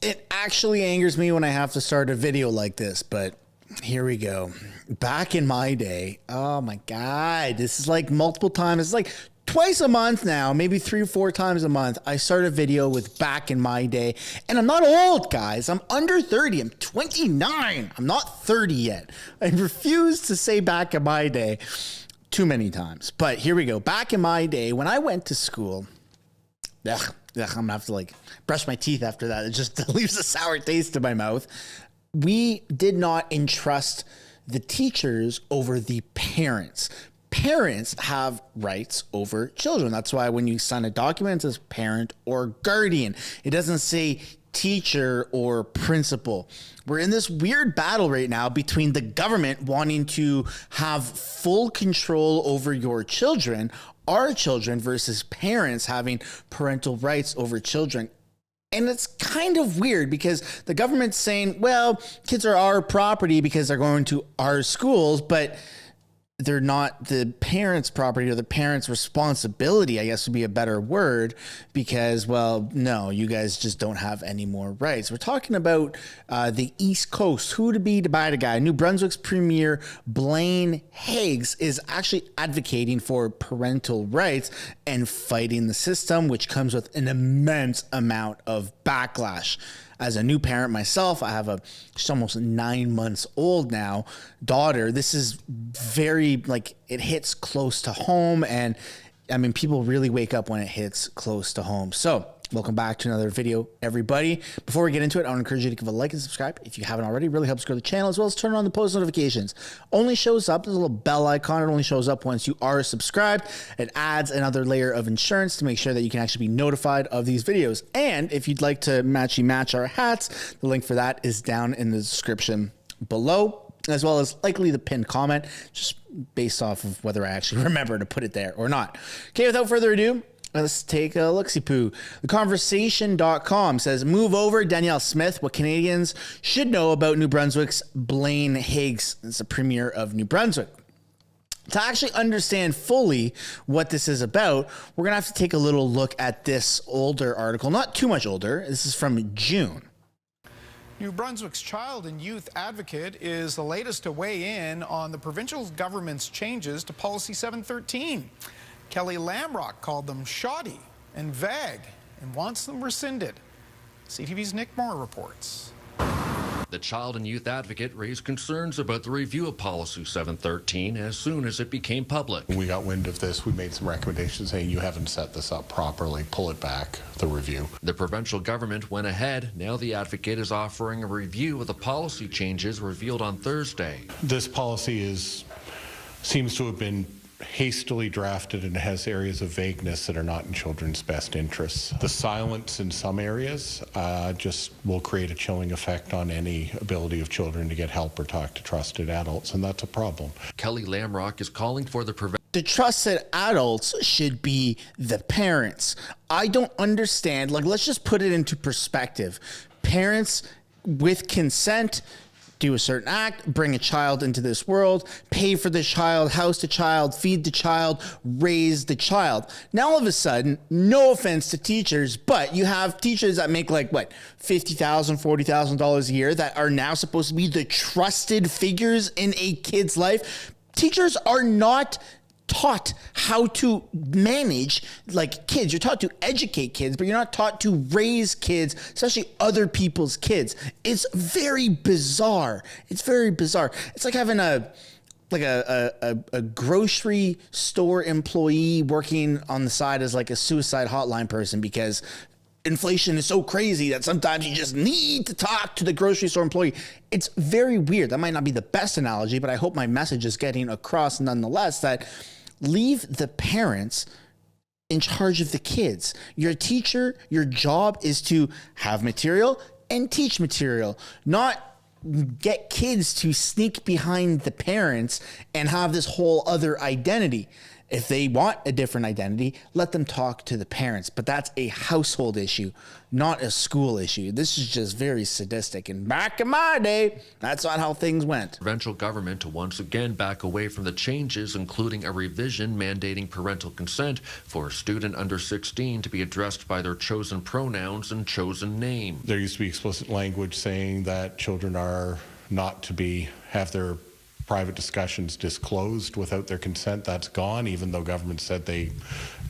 It actually angers me when I have to start a video like this, but here we go. Back in my day, oh my God, this is like multiple times. It's like twice a month now, maybe 3 or 4 times a month. I start a video with back in my day, and I'm not old, guys. I'm under 30. I'm 29. I'm not 30 yet. I refuse to say back in my day too many times, but here we go. Back in my day, when I went to school, I'm gonna have to like brush my teeth after that. It just leaves a sour taste in my mouth. We did not entrust the teachers over the parents. Parents have rights over children. That's why when you sign a document, it says parent or guardian. It doesn't say teacher or principal. We're in this weird battle right now between the government wanting to have full control over your children, our children, versus parents having parental rights over children. And it's kind of weird because the government's saying, well, kids are our property because they're going to our schools, but they're not the parents' property or the parents' responsibility, I guess would be a better word, because, well, no, you guys just don't have any more rights. We're talking about the East Coast. Who to be to buy the guy? New Brunswick's Premier Blaine Higgs is actually advocating for parental rights and fighting the system, which comes with an immense amount of backlash. As a new parent myself, I have she's almost 9 months old now, daughter. This is very, like, it hits close to home. And I mean, people really wake up when it hits close to home. So welcome back to another video, everybody. Before we get into it, I want to encourage you to give a like and subscribe if you haven't already. It really helps grow the channel, as well as turn on the post notifications. Only shows up, there's a little bell icon. It only shows up once you are subscribed. It adds another layer of insurance to make sure that you can actually be notified of these videos. And if you'd like to match our hats, the link for that is down in the description below, as well as likely the pinned comment, just based off of whether I actually remember to put it there or not. Okay, without further ado, let's take a look-see-poo. Theconversation.com says, move over, Danielle Smith, what Canadians should know about New Brunswick's Blaine Higgs. It's the Premier of New Brunswick. To actually understand fully what this is about, we're going to have to take a little look at this older article. Not too much older. This is from June. New Brunswick's child and youth advocate is the latest to weigh in on the provincial government's changes to Policy 713. Kelly Lamrock called them shoddy and vague and wants them rescinded. CTV's Nick Moore reports. The child and youth advocate raised concerns about the review of Policy 713 as soon as it became public. When we got wind of this, we made some recommendations saying you haven't set this up properly, pull it back, the review. The provincial government went ahead. Now the advocate is offering a review of the policy changes revealed on Thursday. This policy seems to have been hastily drafted and has areas of vagueness that are not in children's best interests. The silence in some areas just will create a chilling effect on any ability of children to get help or talk to trusted adults, and that's a problem. Kelly Lamrock is calling for the trusted adults should be the parents. I don't understand. Like, let's just put it into perspective. Parents with consent do a certain act, bring a child into this world, pay for the child, house the child, feed the child, raise the child. Now, all of a sudden, no offense to teachers, but you have teachers that make like, what, $50,000, $40,000 a year that are now supposed to be the trusted figures in a kid's life. Teachers are not taught how to manage like kids. You're taught to educate kids, but you're not taught to raise kids, especially other people's kids. It's very bizarre. It's very bizarre. It's like having a grocery store employee working on the side as like a suicide hotline person, because inflation is so crazy that sometimes you just need to talk to the grocery store employee. It's very weird. That might not be the best analogy, but I hope my message is getting across nonetheless, that leave the parents in charge of the kids. You're a teacher. Your job is to have material and teach material, not get kids to sneak behind the parents and have this whole other identity. If they want a different identity, let them talk to the parents. But that's a household issue, not a school issue. This is just very sadistic. And back in my day, that's not how things went. Provincial government to once again back away from the changes, including a revision mandating parental consent for a student under 16 to be addressed by their chosen pronouns and chosen name. There used to be explicit language saying that children are not to have their private discussions disclosed without their consent. That's gone, even though government said they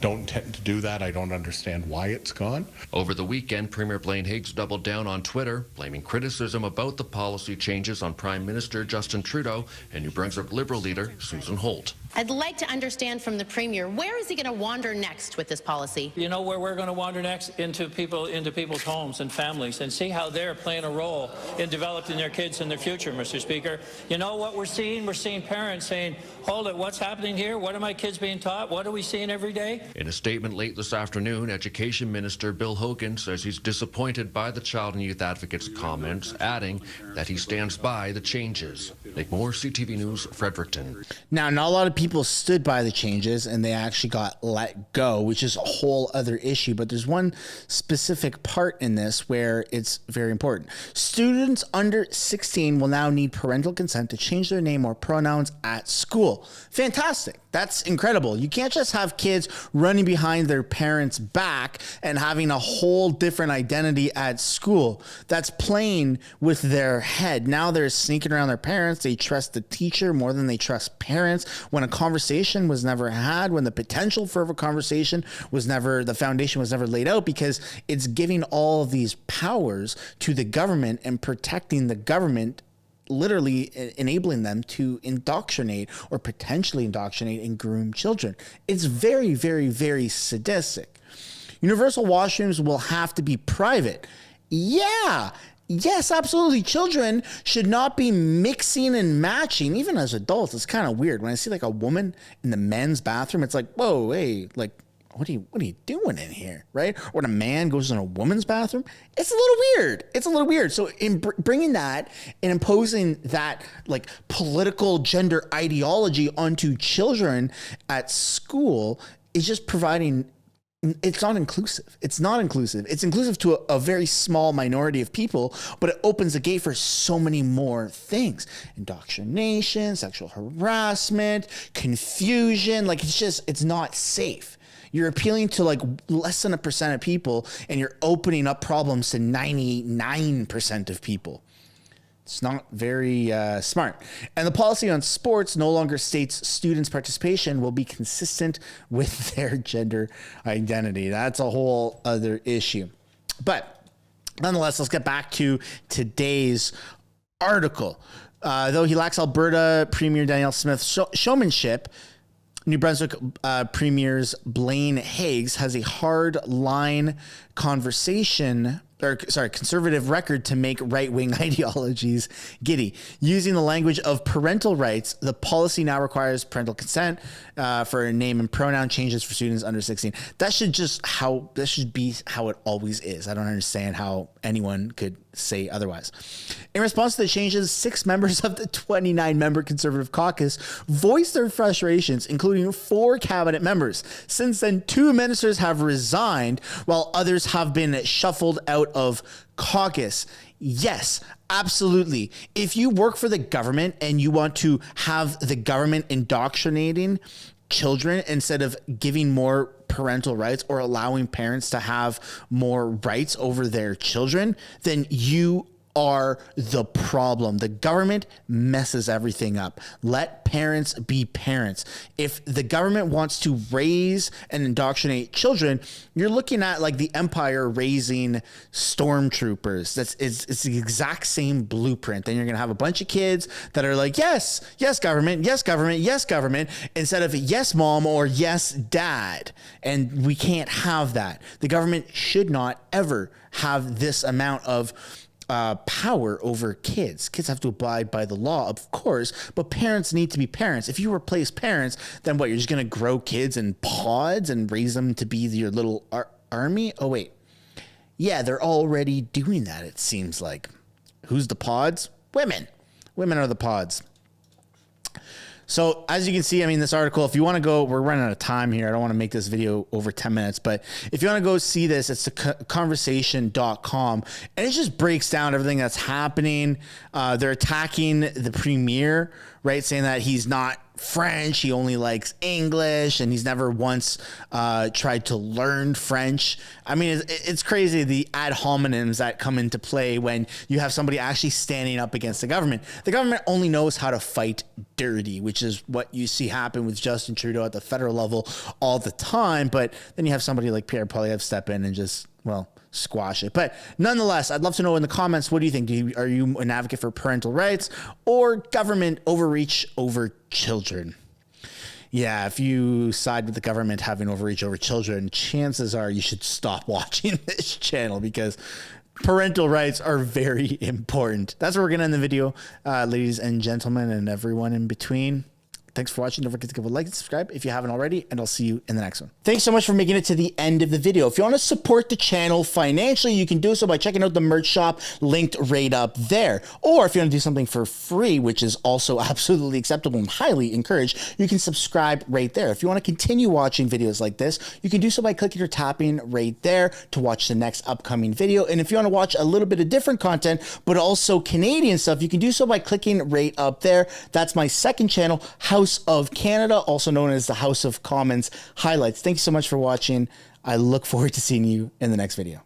don't intend to do that. I don't understand why it's gone. Over the weekend, Premier Blaine Higgs doubled down on Twitter, blaming criticism about the policy changes on Prime Minister Justin Trudeau and New Brunswick Liberal leader Susan Holt. I'd like to understand from the Premier, where is he going to wander next with this policy? You know where we're going to wander next? Into people's homes and families, and see how they're playing a role in developing their kids and their future, Mr. Speaker. You know what we're seeing? We're seeing parents saying, hold it, what's happening here? What are my kids being taught? What are we seeing every day? In a statement late this afternoon, Education Minister Bill Hogan says he's disappointed by the Child and Youth Advocate's comments, adding that he stands by the changes. Nick Moore, CTV News, Fredericton. Now, not a lot of people stood by the changes and they actually got let go, which is a whole other issue. But there's one specific part in this where it's very important. Students under 16 will now need parental consent to change their name or pronouns at school. Fantastic. That's incredible. You can't just have kids running behind their parents' back and having a whole different identity at school. That's playing with their head. Now they're sneaking around their parents. They trust the teacher more than they trust parents. When a conversation was never had, when the potential for a conversation was never, the foundation was never laid out, because it's giving all of these powers to the government and protecting the government, literally enabling them to indoctrinate or potentially indoctrinate and groom children. It's very, very, very sadistic. Universal washrooms will have to be private. Yeah. Yes, absolutely. Children should not be mixing and matching. Even as adults, it's kind of weird. When I see like a woman in the men's bathroom, it's like, whoa, hey, like, what are you doing in here, right? Or when a man goes in a woman's bathroom, it's a little weird. It's a little weird. So in bringing that and imposing that like political gender ideology onto children at school is just providing, it's not inclusive. It's not inclusive. It's inclusive to a very small minority of people, but it opens the gate for so many more things. Indoctrination, sexual harassment, confusion. Like it's not safe. You're appealing to like less than 1% of people, and you're opening up problems to 99% of people. It's not very smart. And the policy on sports no longer states students' participation will be consistent with their gender identity. That's a whole other issue. But nonetheless, let's get back to today's article. Though he lacks Alberta Premier Danielle Smith's showmanship, New Brunswick Premier's Blaine Higgs has a hard line conservative record to make right-wing ideologies giddy. Using the language of parental rights, the policy now requires parental consent for name and pronoun changes for students under 16. That should be how it always is. I don't understand how anyone could say otherwise. In response to the changes, 6 members of the 29-member Conservative caucus voiced their frustrations, including 4 cabinet members. Since then, 2 ministers have resigned, while others have been shuffled out of caucus. Yes, absolutely. If you work for the government and you want to have the government indoctrinating children instead of giving more parental rights or allowing parents to have more rights over their children, then you are the problem. The government messes everything up. Let parents be parents. If the government wants to raise and indoctrinate children, you're looking at like the Empire raising stormtroopers. It's the exact same blueprint. Then you're going to have a bunch of kids that are like, yes, yes, government, yes, government, yes, government, instead of yes, mom or yes, dad. And we can't have that. The government should not ever have this amount of power over kids. Kids have to abide by the law, of course, but parents need to be parents. If you replace parents, then what? You're just going to grow kids in pods and raise them to be your little army? Oh, wait. Yeah, they're already doing that, it seems like. Who's the pods? Women. Women are the pods. So as you can see, I mean, this article, if you want to go, we're running out of time here. I don't want to make this video over 10 minutes, but if you want to go see this, it's conversation.com, and it just breaks down everything that's happening. They're attacking the premier, right? Saying that he's not French, he only likes English, and he's never once tried to learn French. I mean, it's crazy the ad hominems that come into play when you have somebody actually standing up against the government. The government only knows how to fight dirty, which is what you see happen with Justin Trudeau at the federal level all the time. But then you have somebody like Pierre Poilievre step in and just, well, squash it. But nonetheless, I'd love to know in the comments, what do you think? Are you an advocate for parental rights or government overreach over children? Yeah, if you side with the government having overreach over children, chances are you should stop watching this channel, because parental rights are very important. That's where we're going to end the video, ladies and gentlemen, and everyone in between. Thanks for watching. Don't forget to give a like and subscribe if you haven't already, and I'll see you in the next one. Thanks so much for making it to the end of the video. If you want to support the channel financially, you can do so by checking out the merch shop linked right up there. Or if you want to do something for free, which is also absolutely acceptable and highly encouraged, you can subscribe right there. If you want to continue watching videos like this, you can do so by clicking or tapping right there to watch the next upcoming video. And if you want to watch a little bit of different content, but also Canadian stuff, you can do so by clicking right up there. That's my second channel, House of Canada, also known as the House of Commons Highlights. Thank you so much for watching. I look forward to seeing you in the next video.